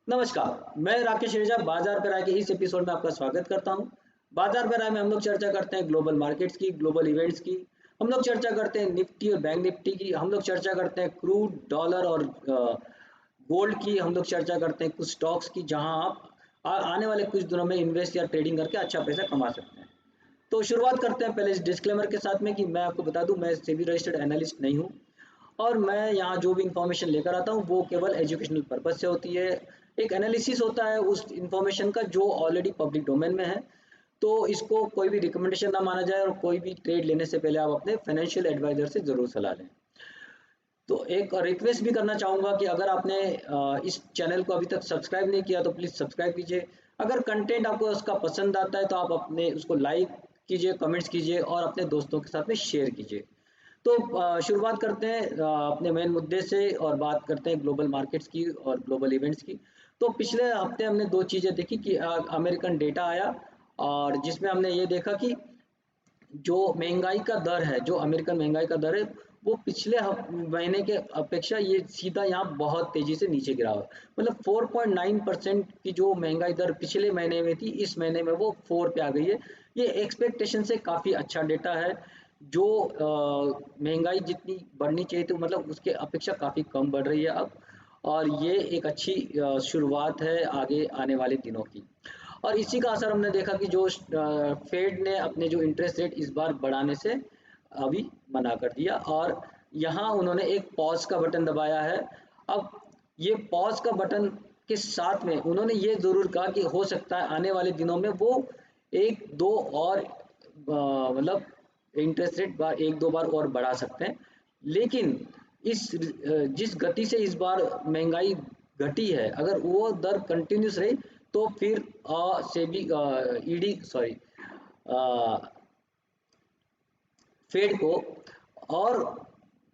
नमस्कार, मैं राकेश रेजा बाजार पर आए के इस एपिसोड में आपका स्वागत करता हूं। बाजार पर आए में हम लोग चर्चा करते हैं ग्लोबल मार्केट्स की, ग्लोबल इवेंट्स की। हम लोग चर्चा करते हैं निफ्टी और बैंक निफ्टी की। हम लोग चर्चा करते हैं क्रूड, डॉलर और गोल्ड की। हम लोग चर्चा करते हैं कुछ स्टॉक्स की जहां आप आने वाले कुछ दिनों में इन्वेस्ट या ट्रेडिंग करके अच्छा पैसा कमा सकते हैं। तो शुरुआत करते हैं पहले इस डिस्क्लेमर के साथ में कि मैं आपको बता दूं, मैं सेबी रजिस्टर्ड एनालिस्ट नहीं हूं और मैं यहाँ जो भी इंफॉर्मेशन लेकर आता हूँ वो केवल एजुकेशनल पर्पज से होती है। एक एनालिसिस होता है उस इंफॉर्मेशन का जो ऑलरेडी पब्लिक डोमेन में है। तो इसको कोई भी रिकमेंडेशन ना माना जाए और कोई भी ट्रेड लेने से पहले आप अपने फाइनेंशियल एडवाइजर से ज़रूर सलाह लें। तो एक रिक्वेस्ट भी करना चाहूँगा कि अगर आपने इस चैनल को अभी तक सब्सक्राइब नहीं किया तो प्लीज़ सब्सक्राइब कीजिए। अगर कंटेंट आपको उसका पसंद आता है तो आप अपने उसको लाइक कीजिए, कमेंट्स कीजिए और अपने दोस्तों के साथ में शेयर कीजिए। तो शुरुआत करते हैं अपने मेन मुद्दे से और बात करते हैं ग्लोबल मार्केट्स की और ग्लोबल इवेंट्स की। तो पिछले हफ्ते हमने दो चीज़ें देखी कि अमेरिकन डेटा आया और जिसमें हमने ये देखा कि जो महंगाई का दर है, जो अमेरिकन महंगाई का दर है, वो पिछले महीने के अपेक्षा ये सीधा यहाँ बहुत तेजी से नीचे गिरा हुआ है। मतलब 4.9% की जो महंगाई दर पिछले महीने में थी, इस महीने में वो 4 पे आ गई है। ये एक्सपेक्टेशन से काफ़ी अच्छा डेटा है। जो महंगाई जितनी बढ़नी चाहिए थी मतलब उसके अपेक्षा काफ़ी कम बढ़ रही है अब। और ये एक अच्छी शुरुआत है आगे आने वाले दिनों की। और इसी का असर हमने देखा कि जो फेड ने अपने जो इंटरेस्ट रेट इस बार बढ़ाने से अभी मना कर दिया और यहाँ उन्होंने एक पॉज का बटन दबाया है। अब ये पॉज का बटन के साथ में उन्होंने ये ज़रूर कहा कि हो सकता है आने वाले दिनों में वो एक दो और मतलब इंटरेस्ट रेट बार एक दो बार और बढ़ा सकते हैं। लेकिन जिस गति से इस बार महंगाई घटी है, अगर वो दर कंटिन्यूस रही तो फिर सेबी ईडी सॉरी फेड को और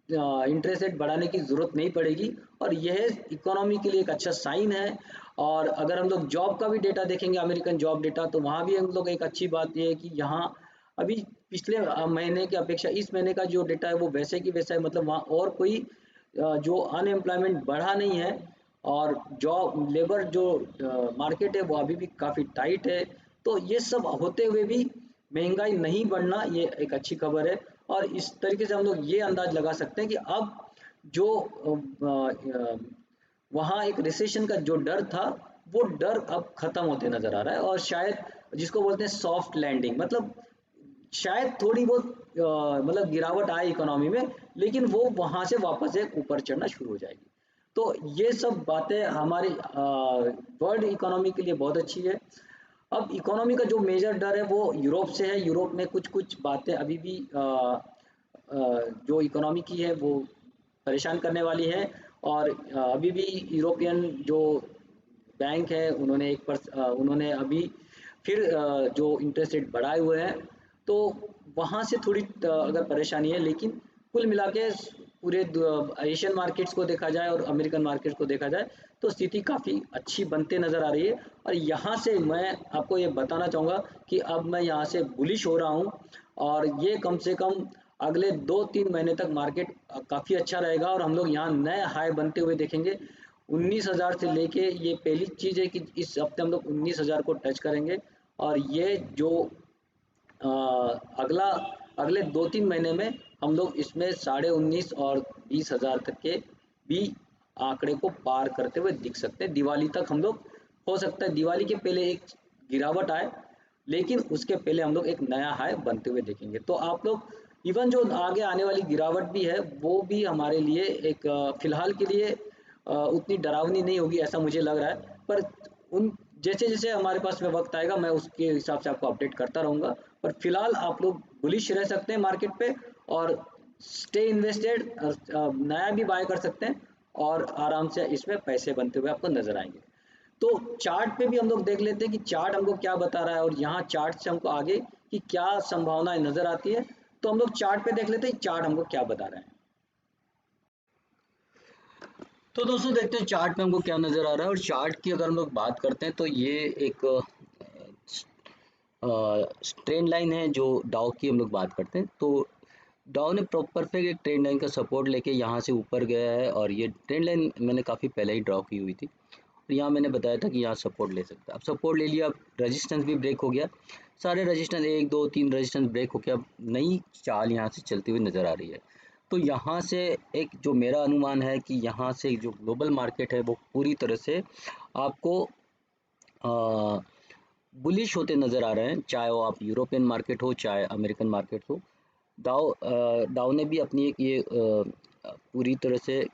इंटरेस्ट रेट बढ़ाने की ज़रूरत नहीं पड़ेगी और यह इकोनॉमी के लिए एक अच्छा साइन है। और अगर हम लोग जॉब का भी डेटा देखेंगे, अमेरिकन जॉब डेटा, तो वहाँ भी हम लोग एक अच्छी बात ये है कि यहाँ अभी पिछले महीने की अपेक्षा इस महीने का जो डेटा है वो वैसे की वैसा है। मतलब वहाँ और कोई जो अनएम्प्लॉयमेंट बढ़ा नहीं है और जॉब लेबर जो मार्केट है वो अभी भी काफ़ी टाइट है। तो ये सब होते हुए भी महंगाई नहीं बढ़ना ये एक अच्छी खबर है। और इस तरीके से हम लोग ये अंदाज लगा सकते हैं कि अब जो वहाँ एक रिसेशन का जो डर था वो डर अब खत्म होते नजर आ रहा है और शायद जिसको बोलते हैं सॉफ्ट लैंडिंग, मतलब शायद थोड़ी बहुत मतलब गिरावट आए इकोनॉमी में, लेकिन वो वहां से वापस एक ऊपर चढ़ना शुरू हो जाएगी। तो ये सब बातें हमारी वर्ल्ड इकोनॉमी के लिए बहुत अच्छी है। अब इकोनॉमी का जो मेजर डर है वो यूरोप से है। यूरोप में कुछ कुछ बातें अभी भी जो इकोनॉमी की है वो परेशान करने वाली है। और अभी भी यूरोपियन जो बैंक है उन्होंने उन्होंने अभी फिर जो इंटरेस्ट रेट बढ़ाए हुए हैं। तो वहाँ से थोड़ी अगर परेशानी है, लेकिन कुल मिला के पूरे एशियन मार्केट्स को देखा जाए और अमेरिकन मार्केट्स को देखा जाए तो स्थिति काफ़ी अच्छी बनते नज़र आ रही है। और यहाँ से मैं आपको ये बताना चाहूँगा कि अब मैं यहाँ से बुलिश हो रहा हूँ और ये कम से कम अगले 2-3 महीने तक मार्केट काफ़ी अच्छा रहेगा और हम लोग यहाँ नए हाई बनते हुए देखेंगे। 19,000 से लेके ये पहली चीज़ है कि इस हफ्ते हम लोग 19,000 को टच करेंगे और ये जो अ, अगला अगले 2-3 महीने में हम लोग इसमें 19,500 और 20,000 तक के भी आंकड़े को पार करते हुए दिख सकते हैं। दिवाली तक हम लोग, हो सकता है दिवाली के पहले एक गिरावट आए, लेकिन उसके पहले हम लोग एक नया हाई बनते हुए देखेंगे। तो आप लोग इवन जो आगे आने वाली गिरावट भी है वो भी हमारे लिए एक फिलहाल के लिए उतनी डरावनी नहीं होगी ऐसा मुझे लग रहा है। पर उन जैसे जैसे हमारे पास में वक्त आएगा मैं उसके हिसाब से आपको अपडेट करता रहूँगा। पर फिलहाल आप लोग बुलिश रह सकते हैं मार्केट पे और स्टे इन्वेस्टेड, नया भी बाय कर सकते हैं और आराम से इसमें पैसे बनते हुए आपको नजर आएंगे। तो चार्ट पे भी हम लोग देख लेते हैं कि चार्ट हमको क्या बता रहा है और यहाँ चार्ट से हमको आगे की क्या संभावनाएं नजर आती है। तो हम लोग चार्ट पे देख लेते हैं चार्ट हमको क्या बता रहा है। तो दोस्तों देखते हैं चार्ट में हमको क्या नजर आ रहा है। और चार्ट की अगर हम लोग बात करते हैं तो ये एक ट्रेंड लाइन है जो डाउ की हम लोग बात करते हैं। तो डाउ ने परफेक्ट एक ट्रेंड लाइन का सपोर्ट लेके यहाँ से ऊपर गया है और ये ट्रेंड लाइन मैंने काफ़ी पहले ही ड्रॉ की हुई थी। तो यहाँ मैंने बताया था कि यहाँ सपोर्ट ले सकता है। अब सपोर्ट ले लिया, अब रेजिस्टेंस भी ब्रेक हो गया, सारे रेजिस्टेंस 1 2 3 रेजिस्टेंस ब्रेक हो गया, अब नई चाल यहाँ से चलती हुई नज़र आ रही है। तो यहाँ से एक जो मेरा अनुमान है कि यहाँ से जो ग्लोबल मार्केट है वो पूरी तरह से आपको बुलिश होते नज़र आ रहे हैं, चाहे वो आप यूरोपियन मार्केट हो चाहे अमेरिकन मार्केट हो। डाउ ने भी अपनी एक ये पूरी तरह से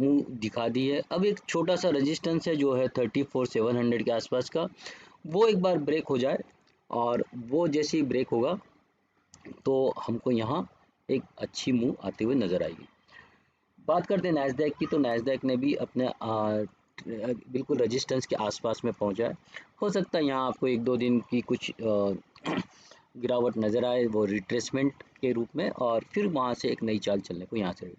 मुँह दिखा दी है। अब एक छोटा सा रेजिस्टेंस है जो है 34,700 के आसपास का, वो एक बार ब्रेक हो जाए और वो जैसे ही ब्रेक होगा तो हमको यहाँ एक अच्छी मूव आते हुए नज़र आएगी। बात करते हैं नैस्डैक की, तो नैस्डैक ने भी अपने बिल्कुल रेजिस्टेंस के आसपास में पहुंचा है। हो सकता है यहाँ आपको 1-2 दिन की कुछ गिरावट नज़र आए, वो रिट्रेसमेंट के रूप में, और फिर वहाँ से एक नई चाल चलने को यहाँ से।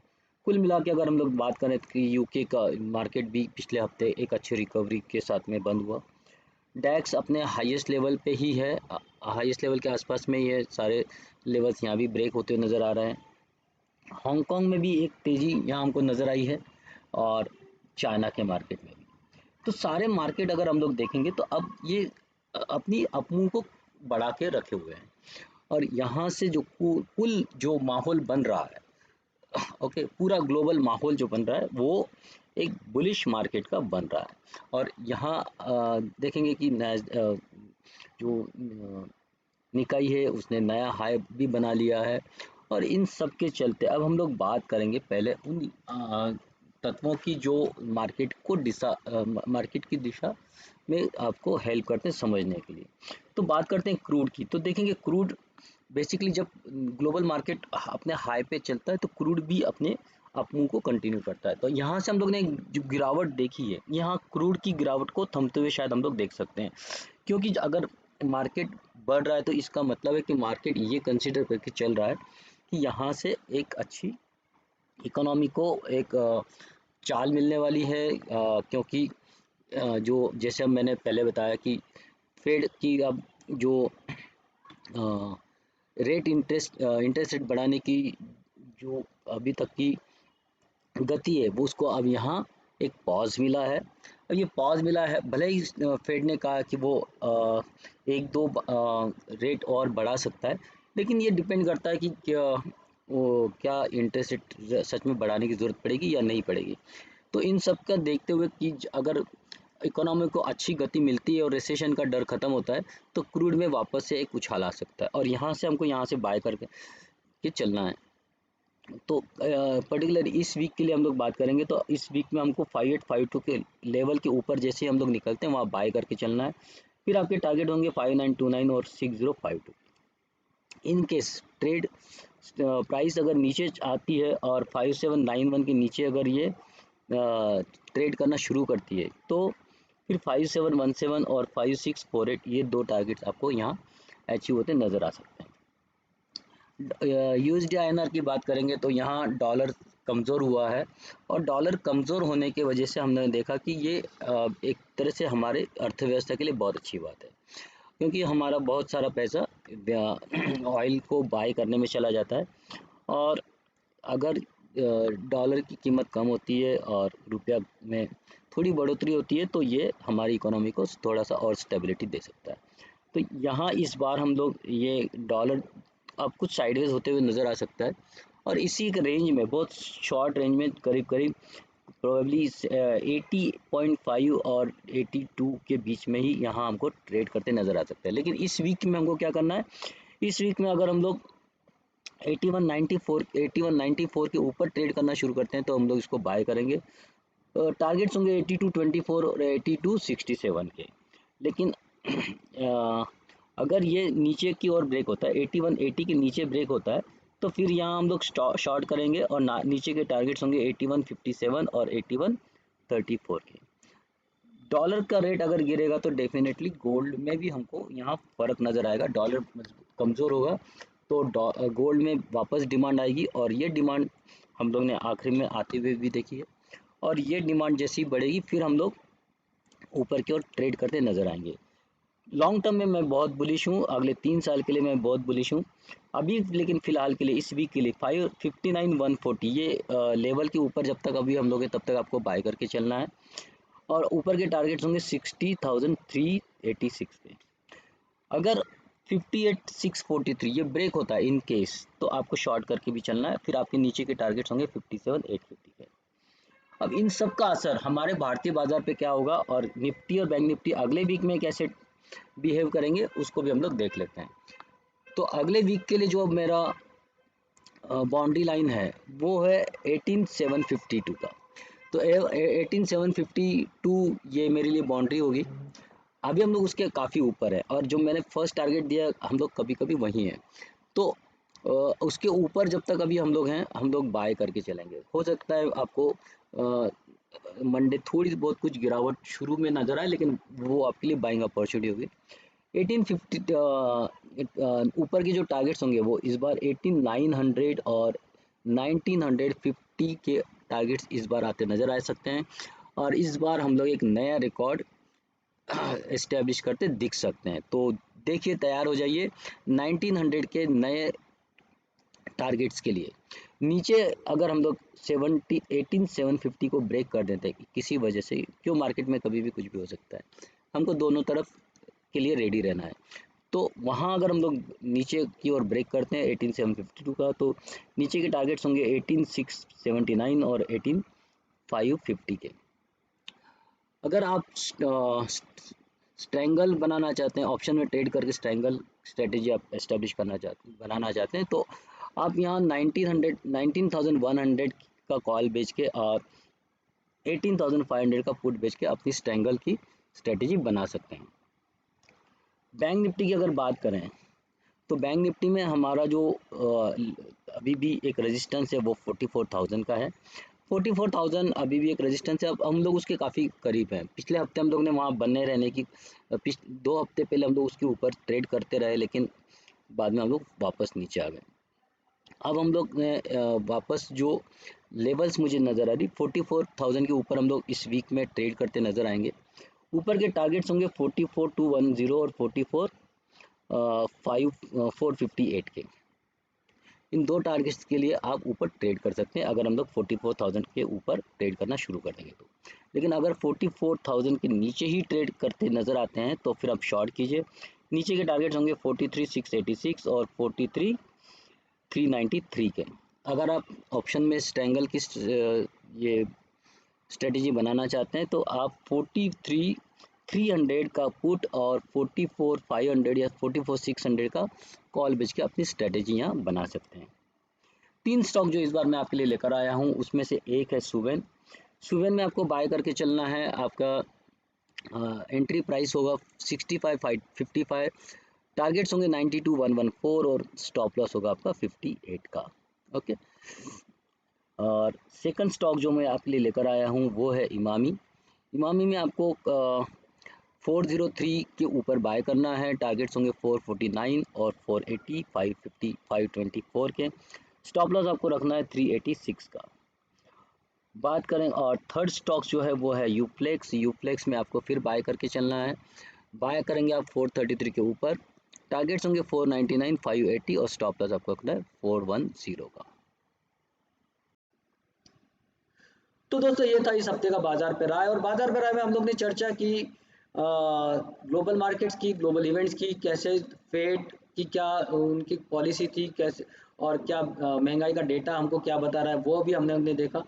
कुल मिला के अगर हम लोग बात करें कि यूके का मार्केट भी पिछले हफ्ते एक अच्छी रिकवरी के साथ में बंद हुआ। डैक्स अपने हाईएस्ट लेवल पे ही है, हाईएस्ट लेवल के आसपास में ही है, सारे लेवल्स यहाँ भी ब्रेक होते नज़र आ रहे हैं। हांगकांग में भी एक तेज़ी यहाँ हमको नज़र आई है और चाइना के मार्केट में भी। तो सारे मार्केट अगर हम लोग देखेंगे तो अब ये अपनी अपमूव को बढ़ा के रखे हुए हैं, और यहाँ से जो कुल जो माहौल बन रहा है, ओके, पूरा ग्लोबल माहौल जो बन रहा है वो एक बुलिश मार्केट का बन रहा है। और यहाँ देखेंगे कि जो निकाई है उसने नया हाई भी बना लिया है, और इन सब के चलते अब हम लोग बात करेंगे पहले उन तत्वों की जो मार्केट की दिशा में आपको हेल्प करते हैं समझने के लिए। तो बात करते हैं क्रूड की, तो देखेंगे क्रूड बेसिकली जब ग्लोबल मार्केट अपने हाई पे चलता है तो क्रूड भी अपने अपमूव को कंटिन्यू करता है। तो यहाँ से हम लोग ने जो गिरावट देखी है, यहाँ क्रूड की गिरावट को थमते हुए शायद हम लोग देख सकते हैं, क्योंकि अगर मार्केट बढ़ रहा है तो इसका मतलब है कि मार्केट ये कंसिडर करके चल रहा है कि यहाँ से एक अच्छी इकोनॉमी को एक चाल मिलने वाली है, क्योंकि जो जैसे अब मैंने पहले बताया कि फेड की अब जो इंटरेस्ट रेट बढ़ाने की जो अभी तक की गति है वो उसको अब यहाँ एक पॉज मिला है। अब ये पॉज मिला है, भले ही फेड ने कहा कि वो 1-2 रेट और बढ़ा सकता है, लेकिन ये डिपेंड करता है कि क्या इंटरेस्ट रेट सच में बढ़ाने की ज़रूरत पड़ेगी या नहीं पड़ेगी। तो इन सब का देखते हुए कि अगर इकोनॉमी को अच्छी गति मिलती है और रिसेशन का डर खत्म होता है तो क्रूड में वापस से एक उछाल आ सकता है, और यहाँ से हमको यहाँ से बाय करके चलना है। तो पर्टिकुलर इस वीक के लिए हम लोग बात करेंगे, तो इस वीक में हमको 5852 के लेवल के ऊपर जैसे हम लोग निकलते हैं वहाँ बाय करके चलना है। फिर आपके टारगेट होंगे 5929 और 6052। इन केस ट्रेड प्राइस अगर नीचे आती है और 5791 के नीचे अगर ये ट्रेड करना शुरू करती है तो फिर 5717 और 5648 ये दो टारगेट्स आपको यहाँ अचीव होते नज़र आ सकते हैं। यूएसडी आईएनआर की बात करेंगे तो यहाँ डॉलर कमज़ोर हुआ है, और डॉलर कमज़ोर होने की वजह से हमने देखा कि ये एक तरह से हमारे अर्थव्यवस्था के लिए बहुत अच्छी बात है, क्योंकि हमारा बहुत सारा पैसा ऑयल को बाय करने में चला जाता है, और अगर डॉलर की कीमत कम होती है और रुपया में थोड़ी बढ़ोतरी होती है तो ये हमारी इकोनॉमी को थोड़ा सा और स्टेबिलिटी दे सकता है। तो यहाँ इस बार हम लोग ये डॉलर अब कुछ साइडवेज होते हुए नज़र आ सकता है, और इसी के रेंज में बहुत शॉर्ट रेंज में करीब करीब प्रोबेबली 80.5 और 82 के बीच में ही यहाँ हमको ट्रेड करते नज़र आ सकता है। लेकिन इस वीक में हमको क्या करना है, इस वीक में अगर हम लोग 8194 के ऊपर ट्रेड करना शुरू करते हैं तो हम लोग इसको बाय करेंगे। टारगेट्स होंगे 8224 और 8267 के। लेकिन अगर ये नीचे की ओर ब्रेक होता है, 8180 के नीचे ब्रेक होता है, तो फिर यहाँ हम लोग शॉर्ट करेंगे, और नीचे के टारगेट्स होंगे 8157 और 8134 के। डॉलर का रेट अगर गिरेगा तो डेफिनेटली गोल्ड में भी हमको यहाँ फ़र्क नज़र आएगा। डॉलर कमज़ोर होगा तो गोल्ड में वापस डिमांड आएगी, और ये डिमांड हम लोग ने आखिरी में आते हुए भी देखी है, और ये डिमांड जैसी बढ़ेगी फिर हम लोग ऊपर की ओर ट्रेड करते नज़र आएंगे। लॉन्ग टर्म में मैं बहुत बुलिश हूँ, अगले 3 साल के लिए मैं बहुत बुलिश हूँ। अभी लेकिन फ़िलहाल के लिए इस वीक के लिए 59,140 ये लेवल के ऊपर जब तक अभी हम लोग हैं तब तक आपको बाय करके चलना है। और ऊपर के टारगेट्स होंगे 60,386 के। अगर 58,643 ये ब्रेक होता है इन केस, तो आपको शॉर्ट करके भी चलना है। फिर आपके नीचे के टारगेट्स होंगे 57,850 के। अब इन सब का असर हमारे भारतीय बाजार पे क्या होगा और निफ्टी और बैंक निफ्टी अगले वीक में कैसे बिहेव करेंगे उसको भी हम लोग देख लेते हैं। तो अगले वीक के लिए जो मेरा बाउंड्री लाइन है वो है 18,752 का। तो 18,752 ये मेरे लिए बाउंड्री होगी। अभी हम लोग उसके काफ़ी ऊपर है और जो मैंने फर्स्ट टारगेट दिया हम लोग कभी कभी वहीं हैं। तो उसके ऊपर जब तक अभी हम लोग हैं हम लोग बाय करके चलेंगे। हो सकता है आपको मंडे थोड़ी बहुत कुछ गिरावट शुरू में नजर आए, लेकिन वो आपके लिए बाइंग अपॉर्चुनिटी होगी। 1850 ऊपर के जो टारगेट्स होंगे वो इस बार 18,900 और 1950 के टारगेट्स इस बार आते नजर आ सकते हैं। और इस बार हम लोग एक नया रिकॉर्ड एस्टेब्लिश करते दिख सकते हैं। तो देखिए, तैयार हो जाइए 1900 के नए टारगेट्स के लिए। नीचे अगर हम लोग 18,750 को ब्रेक कर देते हैं किसी वजह से, क्यों, मार्केट में कभी भी कुछ भी हो सकता है, हमको दोनों तरफ के लिए रेडी रहना है। तो वहाँ अगर हम लोग नीचे की ओर ब्रेक करते हैं 18,752 का, तो नीचे के टारगेट्स होंगे 18,679 और 18,550 के। अगर आप स्ट्रैंगल बनाना चाहते हैं, ऑप्शन में ट्रेड करके स्ट्रैंगल स्ट्रेटेजी आप एस्टेब्लिश बनाना चाहते हैं, तो आप यहाँ 19,100 का कॉल बेच के और 18,500 का पुट बेच के अपनी स्ट्रैंगल की स्ट्रेटेजी बना सकते हैं। बैंक निफ्टी की अगर बात करें तो बैंक निफ्टी में हमारा जो अभी भी एक रेजिस्टेंस है वो 44,000 का है। 44,000 अभी भी एक रेजिस्टेंस है। अब हम लोग उसके काफ़ी करीब हैं। पिछले हफ्ते हम लोग ने वहाँ बने रहने की 2 हफ्ते पहले हम लोग उसके ऊपर ट्रेड करते रहे, लेकिन बाद में हम लोग वापस नीचे आ गए। अब हम लोग ने वापस जो लेवल्स मुझे नज़र आ रही 44,000 के ऊपर हम लोग इस वीक में ट्रेड करते नज़र आएंगे। ऊपर के टारगेट्स होंगे 44,210 और 458 के। इन दो टारगेट्स के लिए आप ऊपर ट्रेड कर सकते हैं अगर हम लोग 44,000 के ऊपर ट्रेड करना शुरू कर देंगे तो। लेकिन अगर 44,000 के नीचे ही ट्रेड करते नज़र आते हैं तो फिर आप शॉर्ट कीजिए। नीचे के टारगेट्स होंगे 43,686 और 43,393 के। अगर आप ऑप्शन में स्ट्रैंगल की ये स्ट्रेटजी बनाना चाहते हैं तो आप 43,300 का पुट और 44,500 या 44,600 का कॉल बेच के अपनी स्ट्रेटेजी यहाँ बना सकते हैं। 3 स्टॉक जो इस बार मैं आपके लिए लेकर आया हूँ उसमें से एक है सुवेन। सुवेन में आपको बाय करके चलना है। आपका एंट्री प्राइस होगा 65,55, टारगेट्स होंगे 92,114 और स्टॉप लॉस होगा आपका 58 का। ओके। और सेकंड स्टॉक जो मैं आपके लिए लेकर आया हूँ वो है इमामी। इमामी में आपको 403 के ऊपर बाय करना है। टारगेट्स होंगे 449 और 480, 550, 524 के। स्टॉप लॉस आपको रखना है 386 का। बात करें और थर्ड स्टॉक जो है वो है यूफ्लेक्स। यूफ्लेक्स में आपको फिर बाय करके चलना है। बाय करेंगे आप 433 के ऊपर। टारगेट्स होंगे 499, 580 और स्टॉप लॉस आपको रखना है 410 का। तो दोस्तों ये था इस हफ्ते का बाजार पे राय। और बाजार पे राय में हम लोग ने चर्चा की ग्लोबल मार्केट्स की, ग्लोबल इवेंट्स की, कैसे फेड की क्या उनकी पॉलिसी थी, कैसे और क्या महंगाई का डेटा हमको क्या बता रहा है वो भी हमने देखा।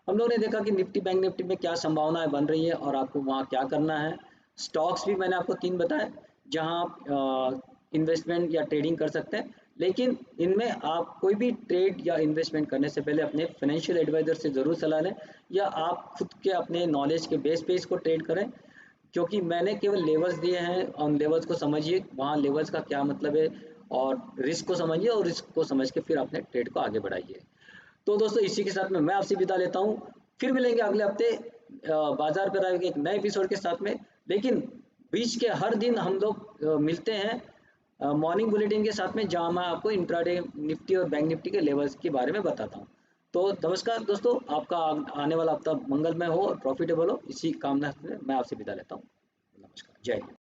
हम लोग ने देखा कि निफ्टी बैंक निफ्टी में क्या संभावनाएं बन रही है और आपको वहाँ क्या करना है। स्टॉक्स भी मैंने आपको 3 बताए जहाँ आप इन्वेस्टमेंट या ट्रेडिंग कर सकते हैं, लेकिन इनमें आप कोई भी ट्रेड या इन्वेस्टमेंट करने से पहले अपने फाइनेंशियल एडवाइजर से ज़रूर सलाह लें या आप खुद के अपने नॉलेज के बेस पे इसको ट्रेड करें। क्योंकि मैंने केवल लेवल्स दिए हैं, उन लेवल्स को समझिए, वहाँ लेवल्स का क्या मतलब है और रिस्क को समझिए और रिस्क को समझ के फिर अपने ट्रेड को आगे बढ़ाइए। तो दोस्तों इसी के साथ में मैं आपसे विदा लेता हूँ। फिर मिलेंगे अगले हफ्ते बाजार पर आएंगे एक नए एपिसोड के साथ में। लेकिन बीच के हर दिन हम लोग मिलते हैं मॉर्निंग बुलेटिन के साथ में, जहाँ मैं आपको इंट्राडे निफ्टी और बैंक निफ्टी के लेवल्स के बारे में बताता हूँ। तो नमस्कार दोस्तों, आपका आने वाला हफ्ता मंगलमय हो और प्रॉफिटेबल हो, इसी कामना से मैं आपसे विदा लेता हूँ। नमस्कार, जय हिंद।